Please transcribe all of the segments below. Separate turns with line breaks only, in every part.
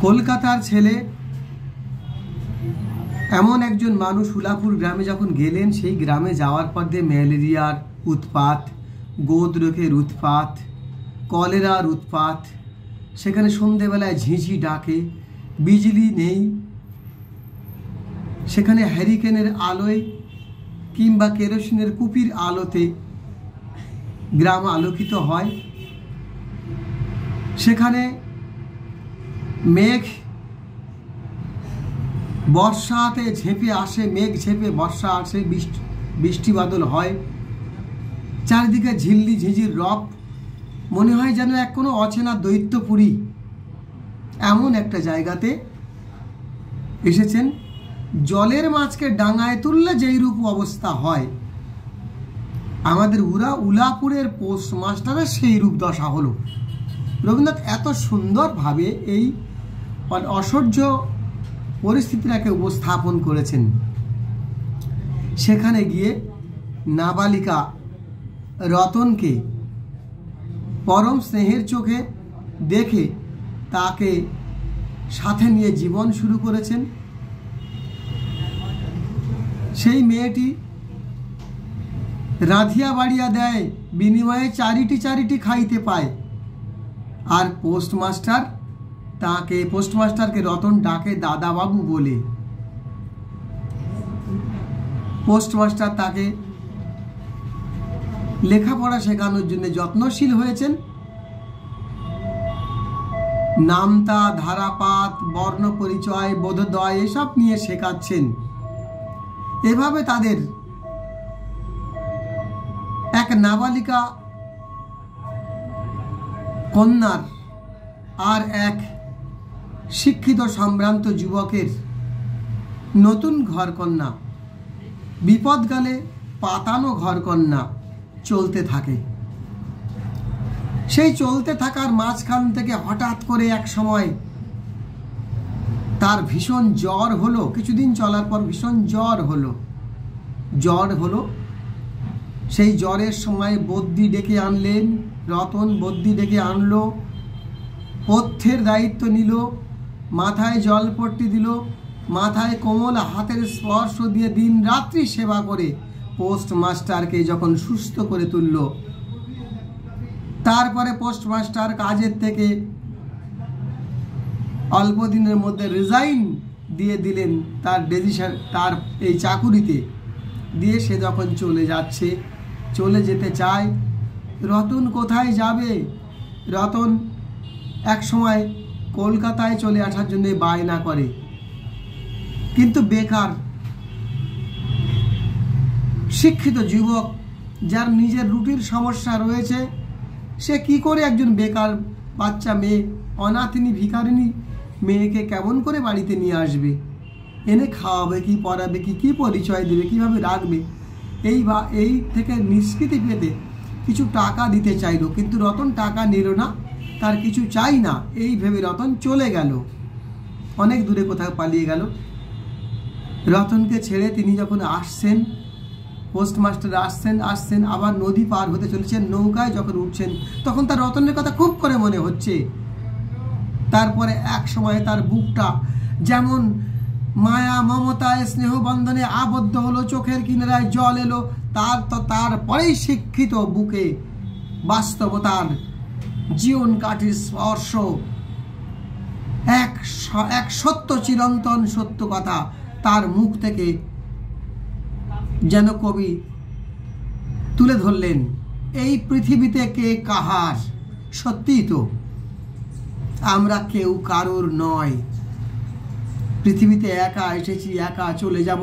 কলকাতার ছেলে এমন একজন মানুষ উলাপুর গ্রামে যখন গেলেন, সেই গ্রামে যাওয়ার পর দিয়ে ম্যালেরিয়ার উৎপাত, গোদ রোগের উৎপাত, কলেরার উৎপাত। সেখানে সন্ধেবেলায় ঝিঁঝি ডাকে, বিজলি নেই। সেখানে হ্যারিকেনের আলোয় কিংবা কেরোসিনের কুপির আলোতে গ্রাম আলোকিত হয়। সেখানে মেঘ বর্ষাতে ঝেঁপে আসে, মেঘ ঝেঁপে বর্ষা আসে, বৃষ্টি বাদল হয়। চারিদিকে ঝিল্লি ঝিঝির রব, মনে হয় যেন এক কোনো অচেনা দৈত্যপুরী। এমন একটা জায়গাতে এসেছেন, জলের মাছকে ডাঙায় তুললে যেই রূপ অবস্থা হয়, আমাদের উলাপুরের পোস্ট মাস্টারের সেই রূপ দশা হলো। রবীন্দ্রনাথ এত সুন্দরভাবে এই অসহ্য পরিস্থিতিটাকে উপস্থাপন করেছেন। সেখানে গিয়ে নাবালিকা রতনকে পরম স্নেহের চোখে দেখে তাকে সাথে নিয়ে জীবন শুরু করেছেন। সেই মেয়েটি রাঁধিয়া বাড়িয়া দেয়, বিনিময়ে চারিটি খাইতে পায়। আর পোস্টমাস্টারকে রতন ডাকে দাদাবাবু বলে। পোস্টমাস্টার তাকে লেখাপড়া শেখানোর জন্য যত্নশীল হয়েছেন। নামতা, ধারাপাত, বর্ণ পরিচয়, বোধোদয় এসব নিয়ে শেখাচ্ছেন। এভাবে তাদের এক নাবালিকা কন্যার আর এক শিক্ষিত সম্ভ্রান্ত যুবকের নতুন ঘরকন্যা, বিপদকালে পাতানো ঘরকন্যা চলতে থাকে। সেই চলতে থাকার মাঝখান থেকে হঠাৎ করে এক সময় তার ভীষণ জ্বর হলো। কিছুদিন চলার পর ভীষণ জ্বর হলো। সেই জ্বরের সময় বদ্যি ডেকে আনলেন, রতন বদ্যি ডেকে আনলো, পথ্যের দায়িত্ব নিল, মাথায় জলপট্টি দিল, মাথায় কোমল হাতের স্পর্শ দিয়ে দিন রাত্রি সেবা করে পোস্টমাস্টারকে যখন সুস্থ করে তুলল, তারপরে পোস্টমাস্টার কাজের থেকে অল্প দিনের মধ্যে রিজাইন দিয়ে দিলেন তার ডেজিশন, তার এই চাকুরিতে দিয়ে সে যখন চলে যেতে চায়, রতন কোথায় যাবে? রতন এক সময় কলকাতায় চলে আসার জন্য বায়না করে, কিন্তু বেকার শিক্ষিত যুবক যার নিজের রুটির সমস্যা রয়েছে, সে কি করে একজন বেকার বাচ্চা মেয়ে, অনাথিনী ভিখারিনী মেয়েকে কেমন করে বাড়িতে নিয়ে আসবে? এনে খাওয়াবে কি, পড়াবে কি পরিচয় দেবে, কিভাবে রাখবে? এই থেকে নিষ্কৃতি পেতে কিছু টাকা দিতে চাইল, কিন্তু রতন টাকা নিল না, তার কিছু চাই না এই ভেবে রতন চলে গেল, অনেক দূরে কোথাও পালিয়ে গেল। রতনকে ছেড়ে তিনি যখন আসছেন, পোস্টমাস্টার আসছেন আবার নদী পার হতে চলেছেন, নৌকায় যখন উঠছেন তখন তার রতনের কথা খুব করে মনে হচ্ছে। তারপরে এক সময় তার বুকটা যেমন মায়া মমতায় স্নেহ বন্ধনে আবদ্ধ হলো, চোখের কিনারায় জল এলো। তারপরেই শিক্ষিত বুকে বাস্তবতার জীবন কাঠির স্পর্শ, এক সত্য চিরন্তন সত্য কথা তার মুখ থেকে যেন কবি তুলে ধরলেন। এই পৃথিবীতে কে কাহার? সত্যিই তো আমরা কেউ কারোর নয়। পৃথিবীতে একা এসেছি, একা চলে যাব।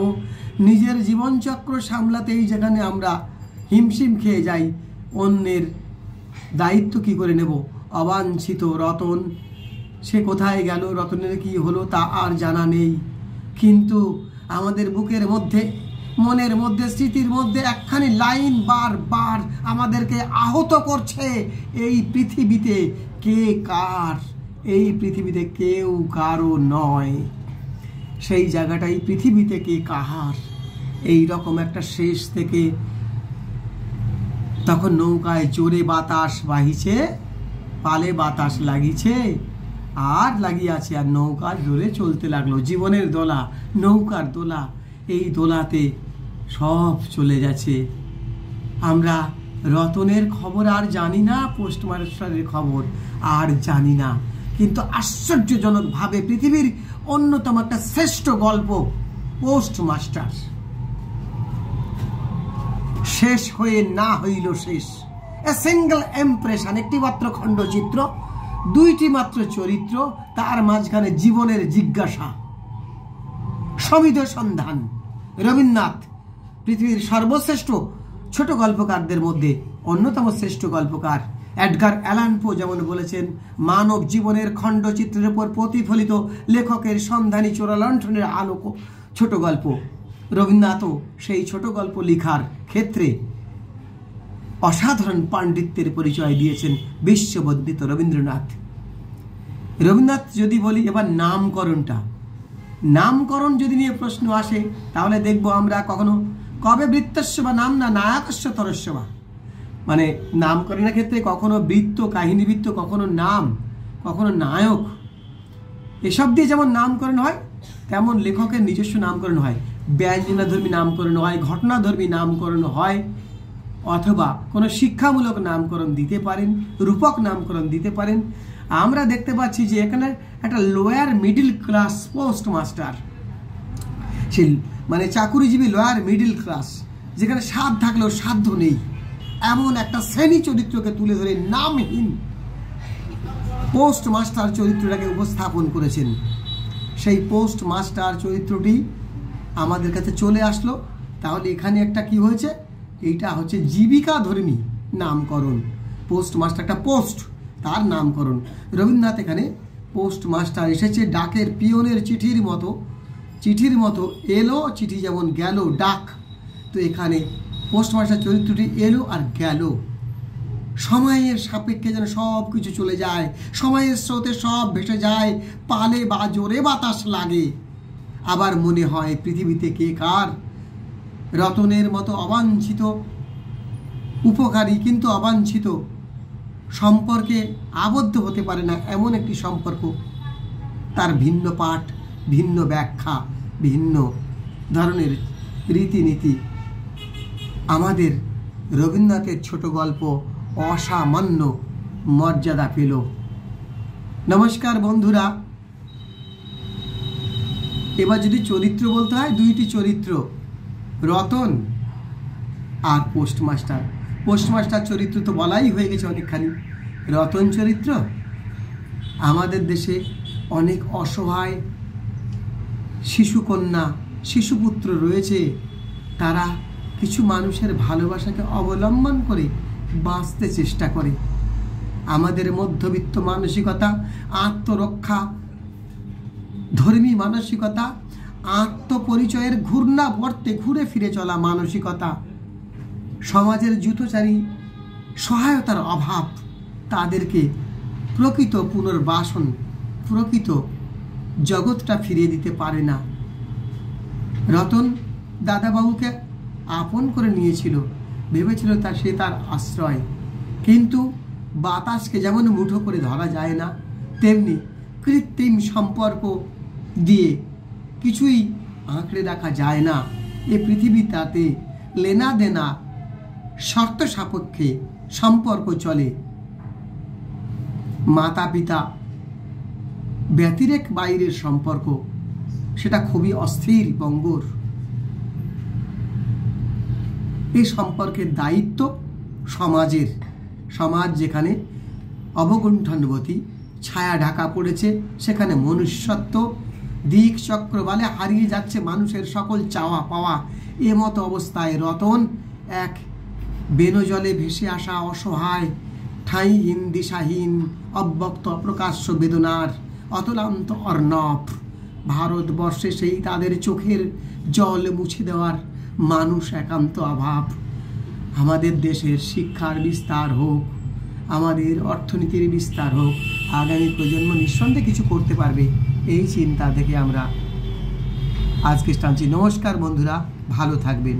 নিজের জীবনচক্র সামলাতেই যেখানে আমরা হিমশিম খেয়ে যাই, অন্যের দায়িত্ব কি করে নেব? অবাঞ্ছিত রতন, সে কোথায় গেল, রতনের কি হলো তা আর জানা নেই। কিন্তু আমাদের বুকের মধ্যে, মনের মধ্যে, স্মৃতির মধ্যে একখানি লাইন বারবার আমাদেরকে আহত করছে, এই পৃথিবীতে কে কার? এই পৃথিবীতে কেউ কারো নয়। সেই জায়গাটাই পৃথিবীতে কে কাহার, এই রকম একটা শেষ থেকে তখন নৌকায় জোরে বাতাস বাহিছে, পালে বাতাস লাগিছে, আর লাগিয়ে আছে, আর নৌকার জোরে চলতে লাগলো। জীবনের দোলা, নৌকার দোলা, এই দোলাতে সব চলে যাচ্ছে। আমরা রতনের খবর আর জানি না, পোস্টমাস্টারের খবর আর জানি না, কিন্তু আশ্চর্যজনকভাবে পৃথিবীর অন্যতম একটা শ্রেষ্ঠ গল্প পোস্টমাস্টার শেষ হয়ে না হইল শেষ। এ সিঙ্গেল ইমপ্রেশন, একটি মাত্র খণ্ডচিত্র, দুইটি মাত্র চরিত্র, তার মাঝখানে জীবনের জিজ্ঞাসা, সমিধ সন্ধান। রবীন্দ্রনাথ পৃথিবীর সর্বশ্রেষ্ঠ ছোট গল্পকারদের মধ্যে অন্যতম শ্রেষ্ঠ গল্পকার। এডগার অ্যালান পো যেমন বলেছেন, মানব জীবনের খণ্ডচিত্রের উপর প্রতিফলিত লেখকের সন্ধানী চোরালণ্ঠনের আলোক ছোট গল্প। রবীন্দ্রনাথও সেই ছোট গল্প লেখার ক্ষেত্রে অসাধারণ পাণ্ডিত্যের পরিচয় দিয়েছেন বিশ্ববন্দিত রবীন্দ্রনাথ। রবীন্দ্রনাথ যদি বলি এবার নামকরণটা, নামকরণ যদি নিয়ে প্রশ্ন আসে তাহলে দেখব আমরা কখনো কবে বৃত্তস্য বা নাম না নায়কস্য তরস্য বা, মানে নামকরণের ক্ষেত্রে কখনো বৃত্ত, কাহিনীবৃত্ত, কখনো নাম, কখনো নায়ক, এসব দিয়ে যেমন নামকরণ হয় তেমন লেখকের নিজস্ব নামকরণ হয়। ব্যঞ্জনাধর্মী নামকরণ হয়, ঘটনাধর্মী নামকরণ হয়, অথবা কোনো শিক্ষামূলক নামকরণ দিতে পারেন, রূপক নামকরণ দিতে পারেন। আমরা দেখতে পাচ্ছি যে এখানে একটা লোয়ার মিডিল ক্লাস পোস্টমাস্টার, সেই মানে চাকুরিজীবী লোয়ার মিডিল ক্লাস, যেখানে স্বাদ থাকলেও সাধ্য নেই, এমন একটা শ্রেণী চরিত্রকে তুলে ধরে নামহীন পোস্টমাস্টার চরিত্রটাকে উপস্থাপন করেছেন। সেই পোস্টমাস্টার চরিত্রটি আমাদের কাছে চলে আসলো। তাহলে এখানে একটা কি হয়েছে, এইটা হচ্ছে জীবিকা ধর্মী নামকরণ। পোস্টমাস্টার একটা পোস্ট, তার নামকরণ। রবীন্দ্রনাথ এখানে পোস্টমাস্টার এসেছে ডাকের পিয়নের চিঠির মতো, চিঠির মতো এলো, চিঠি যেমন গেল, ডাক। তো এখানে পোস্টমাস্টার চরিত্রটি এলো আর গেল, সময়ের সাপেক্ষে যেন সব কিছু চলে যায়, সময়ের স্রোতে সব ভেসে যায়, পালে বা জোরে বাতাস লাগে, আবার মনে হয় পৃথিবীতে কে কার। রতনের মতো অবাঞ্ছিত, উপকারী কিন্তু অবাঞ্ছিত সম্পর্কে আবদ্ধ হতে পারে না, এমন একটি সম্পর্ক, তার ভিন্ন পাঠ, ভিন্ন ব্যাখ্যা, ভিন্ন ধরনের রীতিনীতি। আমাদের রবীন্দ্রনাথের ছোট গল্প অসামান্য মর্যাদা পেল। নমস্কার বন্ধুরা, এবার যদি চরিত্র বলতে হয়, দুইটি চরিত্র, রতন আর পোস্টমাস্টার। পোস্টমাস্টার চরিত্র তো বলাই হয়ে গেছে অনেকখানি। রতন চরিত্র, আমাদের দেশে অনেক অসহায় শিশুকন্যা, শিশুপুত্র রয়েছে, তারা কিছু মানুষের ভালোবাসাকে অবলম্বন করে বাঁচতে চেষ্টা করে। আমাদের মধ্যবিত্ত মানসিকতা, আত্মরক্ষা ধর্মী মানসিকতা, আত্মপরিচয়ের ঘূর্ণাবর্তে ঘুরে ফিরে চলা মানসিকতা, সমাজের জুতোচারী সহায়তার অভাব তাদেরকে প্রকৃত পুনর্বাসন, প্রকৃত জগৎটা ফিরিয়ে দিতে পারে না। রতন দাদাবাবুকে আপন করে নিয়েছিল, ভেবেছিল সে তার আশ্রয়, কিন্তু বাতাসকে যেমন মুঠো করে ধরা যায় না, তেমনি কৃত্রিম সম্পর্ক দিয়ে কিছুই আঁকড়ে রাখা যায় না। এ পৃথিবী তাতে লেনা দেনা, শর্ত সাপেক্ষে সম্পর্ক চলে। মাতা পিতা ব্যতিরেক বাইরের সম্পর্ক, সেটা খুবই অস্থির বঙ্গর। এই সম্পর্কের দায়িত্ব সমাজের, সমাজ যেখানে অবগুণ্ঠনবতী, ছায়া ঢাকা পড়েছে, সেখানে মনুষ্যত্ব দিক চক্র বলে হারিয়ে যাচ্ছে মানুষের সকল চাওয়া পাওয়া। এমতো অবস্থায় রতন এক বেনজলে ভেসে আসা অসহায়, ঠাঁইহীন, দিশাহীন, অব্যক্ত অপ্রকাশ্য বেদনার অতলান্ত অর্ণব। ভারতবর্ষে সেই তাদের চোখের জল মুছে দেওয়ার মানুষ একান্ত অভাব। আমাদের দেশের শিক্ষার বিস্তার হোক, আমাদের অর্থনীতির বিস্তার হোক, আগামী প্রজন্ম নিঃসন্দেহে কিছু করতে পারবে, এই চিন্তা থেকে আমরা আজকে টানছি। নমস্কার বন্ধুরা, ভালো থাকবেন।